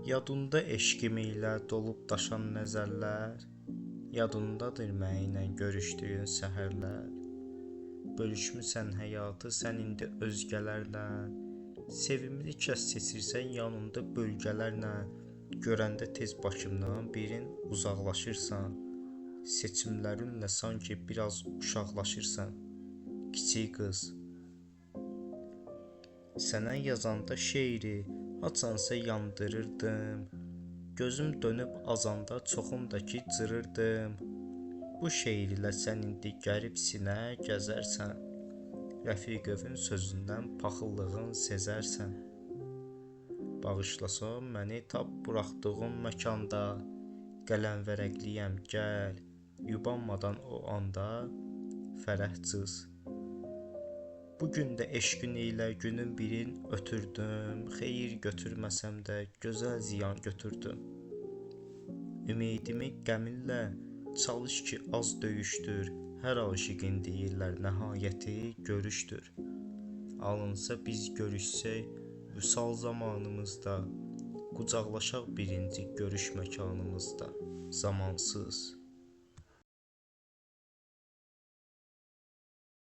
Yadında eşqim ilə dolub daşan nəzərlər, yadındadır mənimlə görüşdüyün səhərlər. Bölüşmüsən həyatı sən indi özgələrlə, sevimli kəs seçirsən yanında bölgələrlə, görəndə tez başımdan birin uzaqlaşırsan, seçimlərinlə sanki biraz uşaqlaşırsan, kiçik qız. Sənə yazanda şeiri haçansa yandırırdım, gözüm dönüb azanda çoxundakı cırırdım. Bu şeir ilə sən indi gəlib sinə gəzərsən, rəfiqəvin sözündən paxıllığın sezərsən. Bağışlasan məni tap buraxdığım məkanda, qələm vərəqliyəm gəl, yubanmadan o anda fərəh cız. Bugün də eşqin ilə günün birin ötürdüm, xeyir götürməsəm də gözəl ziyan götürdüm. Ümidimi qəminlə çalış ki az döyüşdür, hər aşiqin deyirlər nəhayəti görüşdür. Alınsa biz görüşsək vüsal zamanımızda, qucaqlaşaq birinci görüş məkanımızda, zamansız.